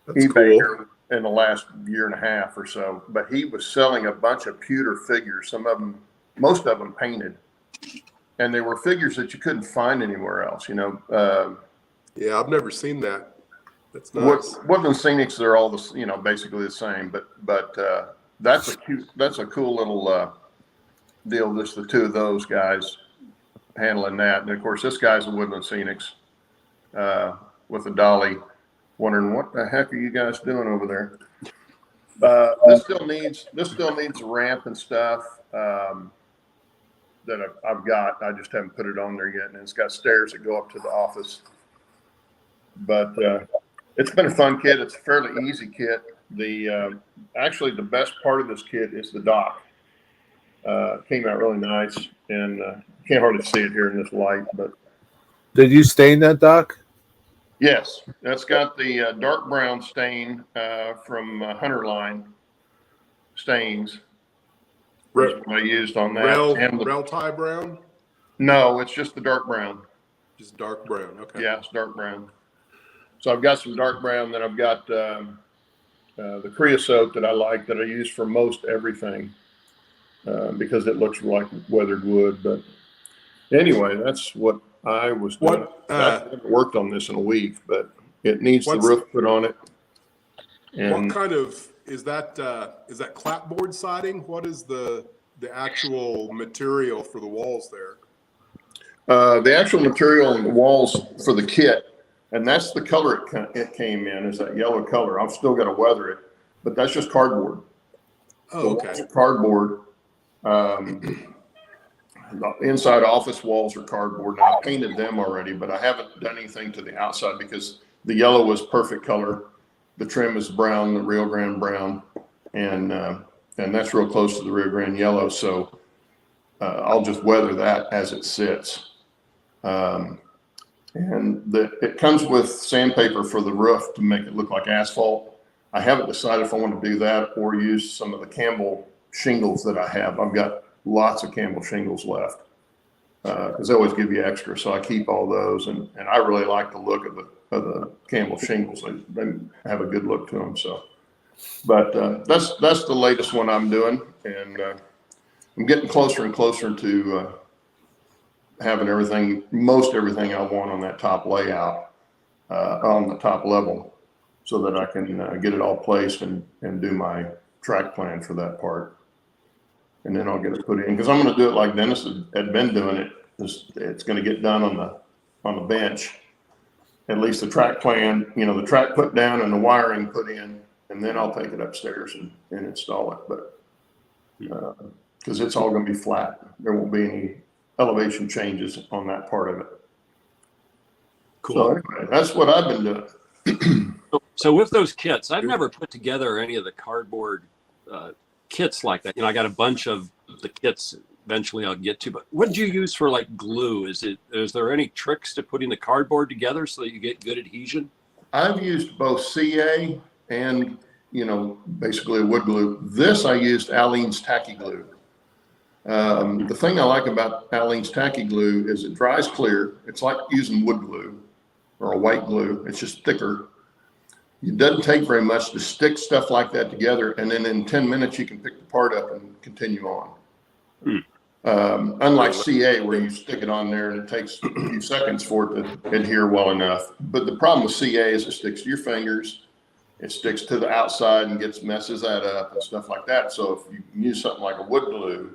eBay cool. in the last year and a half or so. But he was selling a bunch of pewter figures. Most of them painted, and they were figures that you couldn't find anywhere else. Yeah, I've never seen that. That's nice. Woodland Scenics, they're all basically the same. But that's a cool little deal. Just the two of those guys handling that, and of course this guy's a Woodland Scenics with a dolly, wondering what the heck are you guys doing over there. This still needs a ramp and stuff that I've got. I just haven't put it on there yet, and it's got stairs that go up to the office. But it's been a fun kit. It's a fairly easy kit. Actually the best part of this kit is the dock. Came out really nice, and can't hardly see it here in this light. But did you stain that, Doc? yes, that's got the dark brown stain from Hunter Line stains. That's what I used on that. Rail tie brown? No, it's just the dark brown. Just dark brown. Okay. Yeah, it's dark brown. So I've got some dark brown. Then I've got the creosote that I like, that I use for most everything because it looks like weathered wood. But anyway, that's what I was doing. I haven't worked on this in a week, but it needs the roof put on it. And what kind of is that clapboard siding? What is the actual material for the walls there? The actual material on the walls for the kit, and that's the color it came in, is that yellow color. I've still got to weather it, but that's just cardboard. Oh, okay. Cardboard. The inside office walls are cardboard. Now, I painted them already, but I haven't done anything to the outside because the yellow was perfect color. The trim is brown, the Rio Grande brown, and that's real close to the Rio Grande yellow. So I'll just weather that as it sits. And it comes with sandpaper for the roof to make it look like asphalt. I haven't decided if I want to do that or use some of the Campbell shingles that I have. I've got lots of Campbell shingles left because they always give you extra. So I keep all those, and I really like the look of the Campbell shingles. They have a good look to them. So, but that's the latest one I'm doing, and I'm getting closer and closer to having most everything I want on that top layout on the top level, so that I can get it all placed and do my track plan for that part. And then I'll get it put in, because I'm going to do it like Dennis had been doing it. It's going to get done on the bench. At least the track plan, the track put down and the wiring put in, and then I'll take it upstairs and install it. But because it's all going to be flat, there won't be any elevation changes on that part of it. Cool. So anyway, that's what I've been doing. So with those kits, I've never put together any of the cardboard kits like that. I got a bunch of the kits eventually I'll get to, but what did you use for like glue? Is there any tricks to putting the cardboard together so that you get good adhesion? I've used both CA and, basically a wood glue. This I used Aleene's tacky glue. The thing I like about Aleene's tacky glue is it dries clear. It's like using wood glue or a white glue. It's just thicker. It doesn't take very much to stick stuff like that together, and then in 10 minutes you can pick the part up and continue on. Unlike CA, where you stick it on there and it takes a few seconds for it to adhere well enough. But the problem with CA is it sticks to your fingers, it sticks to the outside and messes that up and stuff like that. So if you use something like a wood glue,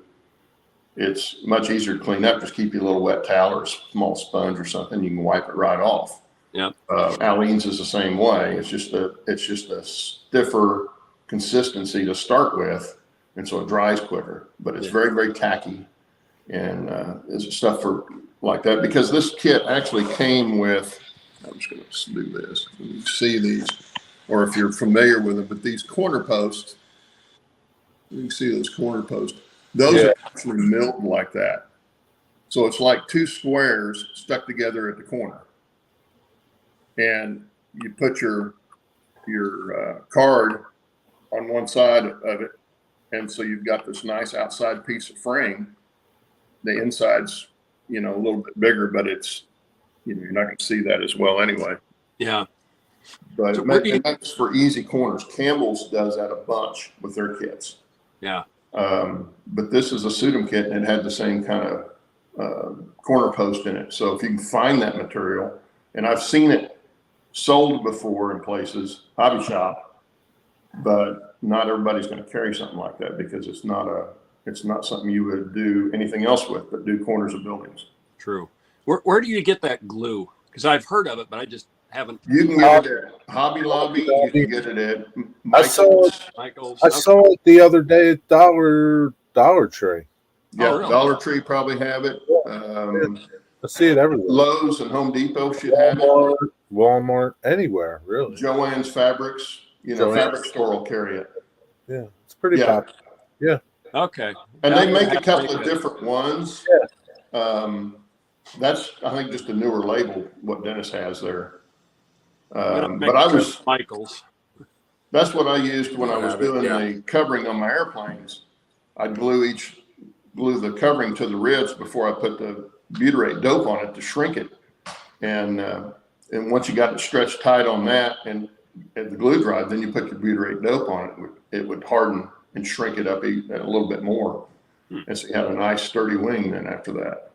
it's much easier to clean up. Just keep you a little wet towel or a small sponge or something. You can wipe it right off. Yeah. Aleene's is the same way. It's just a stiffer consistency to start with, and so it dries quicker. But it's very, very tacky, and is stuff for like that. Because this kit actually came with. I'm just going to do this. You see these, or if you're familiar with them, but these corner posts. You can see those corner posts. Those are actually milled like that. So it's like two squares stuck together at the corner. And you put your card on one side of it. And so you've got this nice outside piece of frame. The inside's, a little bit bigger, but it's, you're not going to see that as well anyway. Yeah. But So it makes for easy corners. Campbell's does that a bunch with their kits. Yeah. But this is a Sudum kit, and it had the same kind of corner post in it. So if you can find that material, and I've seen it sold before in places, hobby shop, but not everybody's going to carry something like that because it's not something you would do anything else with, but do corners of buildings. True. Where do you get that glue? Because I've heard of it, but I just haven't. You can get it at Hobby Lobby. You can get it at Michael's. I saw it the other day at Dollar Tree. Yeah, Oh, really? Dollar Tree probably have it. I see it everywhere. Lowe's and Home Depot should have it. Walmart, anywhere, really. Joann's Fabrics, fabric store will carry it. Yeah, it's pretty Yeah. popular. Yeah. Okay. And Yeah, they make a have couple to of make different ones. That's, I think, just a newer label, what Dennis has there. But I was, Michael's. that's what I used when I was doing Yeah. the covering on my airplanes. I'd glue the covering to the ribs before I put the butyrate dope on it to shrink it. And once you got it stretched tight on that and the glue dried, then you put your butyrate dope on it. It would harden and shrink it up a little bit more. And so you have a nice sturdy wing then after that.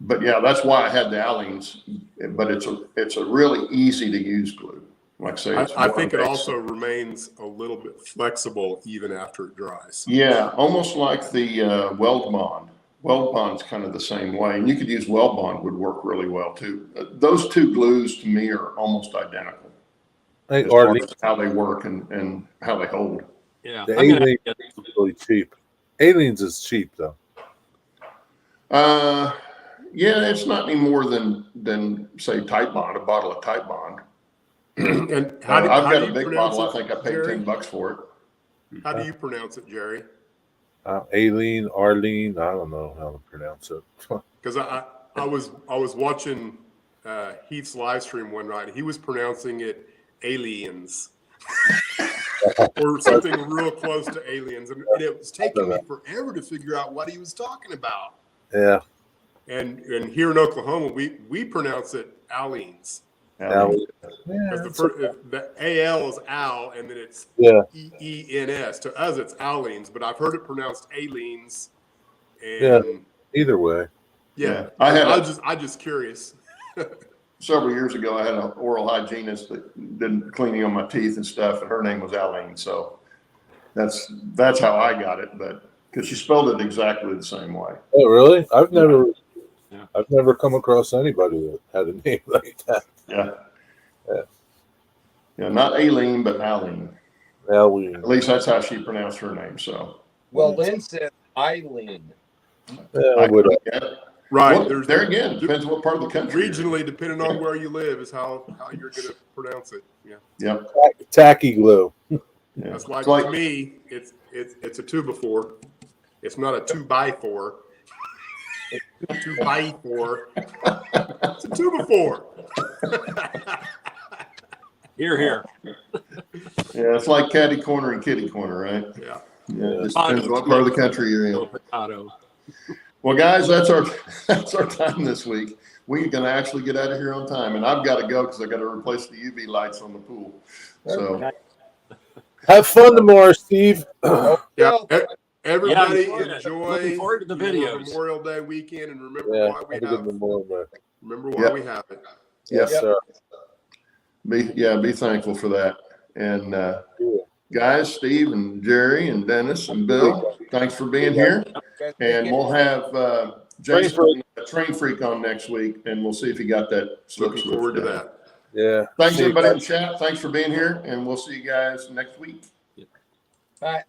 But yeah, that's why I had the Aleene's, but it's a really easy to use glue. Like I say, I think it also remains a little bit flexible even after it dries. Yeah, almost like the Weld Bond. Weld Bond's kind of the same way, and you could use Weld Bond, would work really well too. Those two glues to me are almost identical. I think As far Arlene, as how they work and how they hold. Yeah. the I'm gonna Alien get is really cheap. Aliens is cheap though. Yeah, it's not any more than say Type Bond, a bottle of Type Bond. And I've how got do a you big pronounce bottle. it, I think I paid Jerry? $10 for it. How do you pronounce it, Jerry? Aileen, Arlene, I don't know how to pronounce it. Because I was watching Heath's live stream one night. He was pronouncing it aliens or something real close to aliens, and it was taking me forever to figure out what he was talking about. Yeah. And here in Oklahoma, we pronounce it Aleens. Aleene's. Because the AL is Al, and then it's Yeah. EENS. To us, it's Aleens, but I've heard it pronounced Aleens. Yeah. And Either way. yeah, I I just curious. several years ago, I had an oral hygienist that did cleaning on my teeth and stuff, and her name was Aline. So that's how I got it, but because she spelled it exactly the same way. Oh, really? I've never come across anybody that had a name like that. Yeah, not Aileen, but Aline. Alien. At least that's how she pronounced her name. So Well, Lynn said Eileen. I would. Right. Well, there again, depends what part of the country. Regionally, depending on where you live, is how you're going to pronounce it. Yeah. Yep. Tacky glue. Yeah. That's like, It's like to me, it's a 2x4. It's not a 2x4. 2x4. It's a 2x4. Here. yeah, it's like catty corner and kitty corner, right? Yeah. Yeah, it just depends what part of the country you're in. Potato. Well, guys, that's our time this week. We're going to actually get out of here on time, and I've got to go because I got to replace the UV lights on the pool. So Have fun tomorrow, Steve. Yeah. Everybody looking enjoy forward to the your videos. Memorial Day weekend, and remember Yeah, why we have a have good Memorial Day. remember why we have it. Yes, Yep. sir. Be thankful for that. And Cool. guys, Steve and Jerry and Dennis and Bill, thanks for being here. Guys, And we'll have Jason, Freak. Train Freak, on next week, and we'll see if he got that slip Looking switch forward to down. that. Yeah. Thanks See you everybody in guys. the chat. Thanks for being here, and we'll see you guys next week. Bye.